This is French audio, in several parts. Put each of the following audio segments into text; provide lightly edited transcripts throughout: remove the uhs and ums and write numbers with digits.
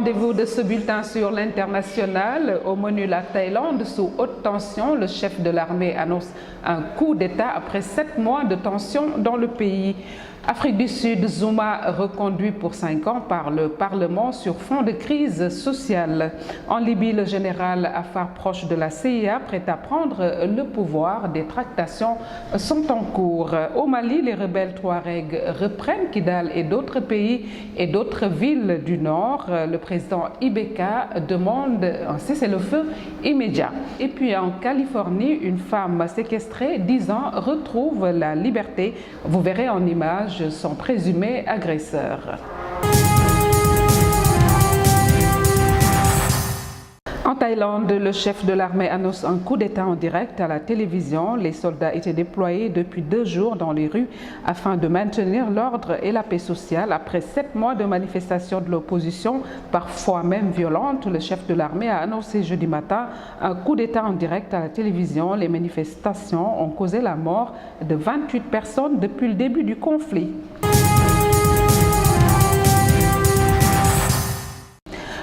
rendez-vous de ce bulletin sur l'international. Au menu, la Thaïlande sous haute tension. Le chef de l'armée annonce un coup d'État après 7 mois de tension dans le pays. Afrique du Sud, Zuma reconduit pour 5 ans par le Parlement sur fond de crise sociale. En Libye, le général Haftar, proche de la CIA, prêt à prendre le pouvoir. Des tractations sont en cours. Au Mali, les rebelles Touaregs reprennent Kidal et d'autres pays et d'autres villes du nord. Le président Ibeka demande un cessez-le-feu immédiat. Et puis en Californie, une femme séquestrée 10 ans retrouve la liberté. Vous verrez en images son présumé agresseur. En Thaïlande, le chef de l'armée annonce un coup d'État en direct à la télévision. Les soldats étaient déployés depuis 2 jours dans les rues afin de maintenir l'ordre et la paix sociale. Après 7 mois de manifestations de l'opposition, parfois même violentes, le chef de l'armée a annoncé jeudi matin un coup d'État en direct à la télévision. Les manifestations ont causé la mort de 28 personnes depuis le début du conflit.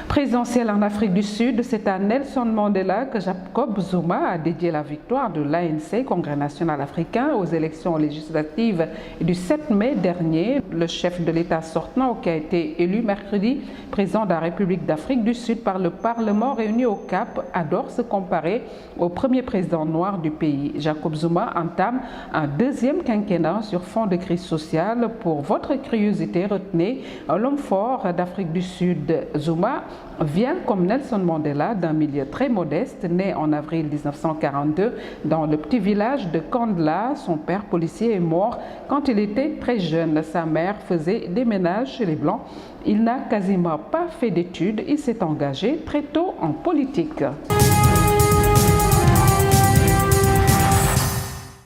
Présidentielle en Afrique du Sud, c'est à Nelson Mandela que Jacob Zuma a dédié la victoire de l'ANC, Congrès national africain, aux élections législatives du 7 mai dernier. Le chef de l'État sortant, qui a été élu mercredi président de la République d'Afrique du Sud par le Parlement réuni au Cap, adore se comparer au premier président noir du pays. Jacob Zuma entame un 2e quinquennat sur fond de crise sociale. Pour votre curiosité, retenez l'homme fort d'Afrique du Sud, Zuma, vient comme Nelson Mandela d'un milieu très modeste, né en avril 1942 dans le petit village de Kandla. Son père policier est mort quand il était très jeune. Sa mère faisait des ménages chez les Blancs. Il n'a quasiment pas fait d'études. Il s'est engagé très tôt en politique.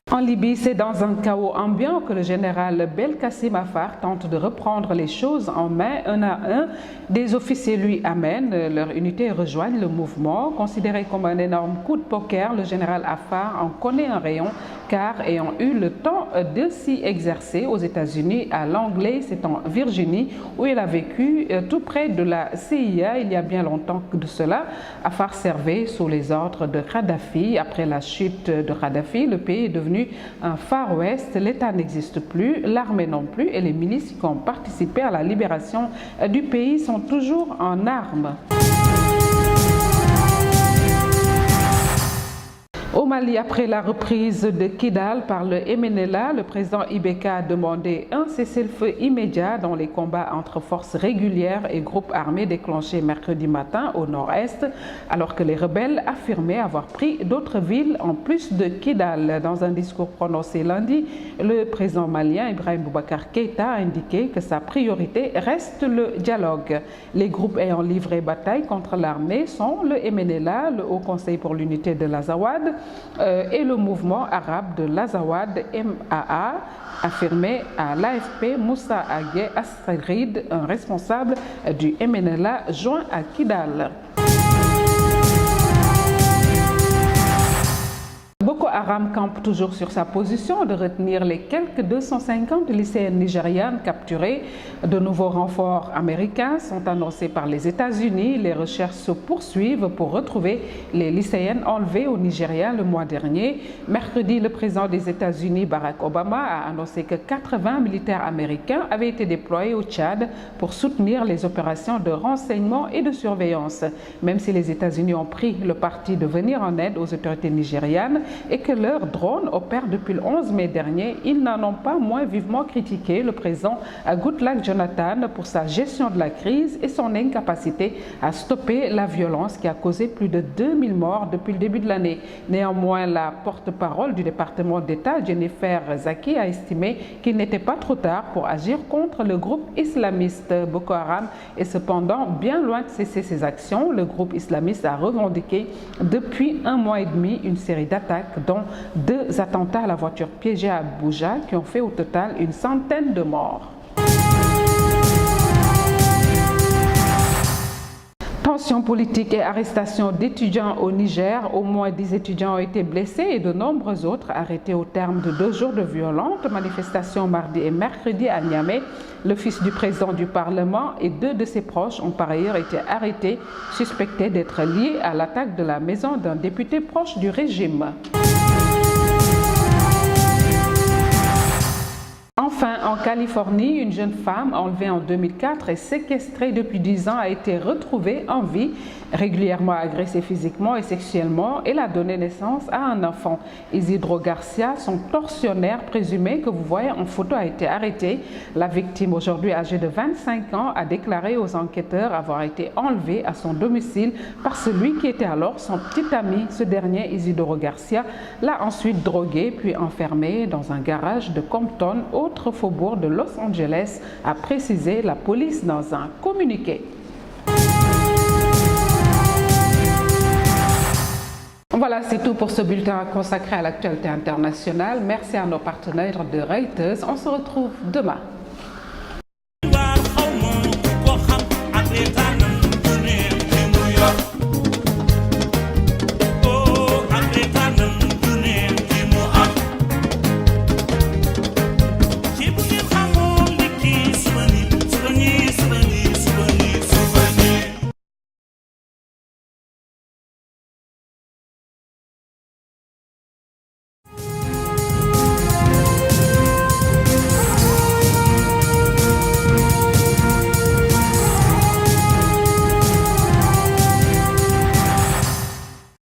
En Libye, c'est dans un chaos ambiant que le général Belkacem Haftar tente de reprendre les choses en main un à un. Des officiers lui amènent leur unité et rejoignent le mouvement. Considéré comme un énorme coup de poker, le général Haftar en connaît un rayon car ayant eu le temps de s'y exercer aux États-Unis, à Langley, c'est en Virginie, où il a vécu tout près de la CIA il y a bien longtemps que de cela. Haftar servait sous les ordres de Kadhafi. Après la chute de Kadhafi, le pays est devenu un Far West. L'État n'existe plus, l'armée non plus, et les milices qui ont participé à la libération du pays sont toujours en armes. Au Mali, après la reprise de Kidal par le MNLA, le président Ibeka a demandé un cessez-le-feu immédiat dans les combats entre forces régulières et groupes armés déclenchés mercredi matin au nord-est, alors que les rebelles affirmaient avoir pris d'autres villes en plus de Kidal. Dans un discours prononcé lundi, le président malien Ibrahim Boubacar Keïta a indiqué que sa priorité reste le dialogue. Les groupes ayant livré bataille contre l'armée sont le MNLA, le Haut Conseil pour l'unité de l'Azawad, et le mouvement arabe de l'Azawad MAA, affirmé à l'AFP Moussa Agué Astrid, un responsable du MNLA joint à Kidal. Boko Haram campe toujours sur sa position de retenir les quelques 250 lycéennes nigérianes capturées. De nouveaux renforts américains sont annoncés par les États-Unis. Les recherches se poursuivent pour retrouver les lycéennes enlevées au Nigeria le mois dernier. Mercredi, le président des États-Unis, Barack Obama, a annoncé que 80 militaires américains avaient été déployés au Tchad pour soutenir les opérations de renseignement et de surveillance. Même si les États-Unis ont pris le parti de venir en aide aux autorités nigérianes, et que leurs drones opèrent depuis le 11 mai dernier, ils n'en ont pas moins vivement critiqué le président Goodluck Jonathan pour sa gestion de la crise et son incapacité à stopper la violence qui a causé plus de 2000 morts depuis le début de l'année. Néanmoins, la porte-parole du département d'État, Jennifer Zaki, a estimé qu'il n'était pas trop tard pour agir contre le groupe islamiste. Boko Haram est cependant bien loin de cesser ses actions. Le groupe islamiste a revendiqué depuis 1 mois et demi une série d'attaques, dont 2 attentats à la voiture piégée à Abuja qui ont fait au total une centaine de morts. Tensions politiques et arrestations d'étudiants au Niger. Au moins 10 étudiants ont été blessés et de nombreux autres arrêtés au terme de 2 jours de violentes manifestations mardi et mercredi à Niamey. Le fils du président du Parlement et 2 de ses proches ont par ailleurs été arrêtés, suspectés d'être liés à l'attaque de la maison d'un député proche du régime. Enfin, en Californie, une jeune femme enlevée en 2004 et séquestrée depuis 10 ans a été retrouvée en vie, régulièrement agressée physiquement et sexuellement. Elle a donné naissance à un enfant. Isidro Garcia, son tortionnaire présumé que vous voyez en photo, a été arrêté. La victime, aujourd'hui âgée de 25 ans, a déclaré aux enquêteurs avoir été enlevée à son domicile par celui qui était alors son petit ami. Ce dernier, Isidro Garcia, l'a ensuite drogué puis enfermé dans un garage de Compton, autre faubourg de Los Angeles, a précisé la police dans un communiqué. Voilà, c'est tout pour ce bulletin consacré à l'actualité internationale. Merci à nos partenaires de Reuters. On se retrouve demain.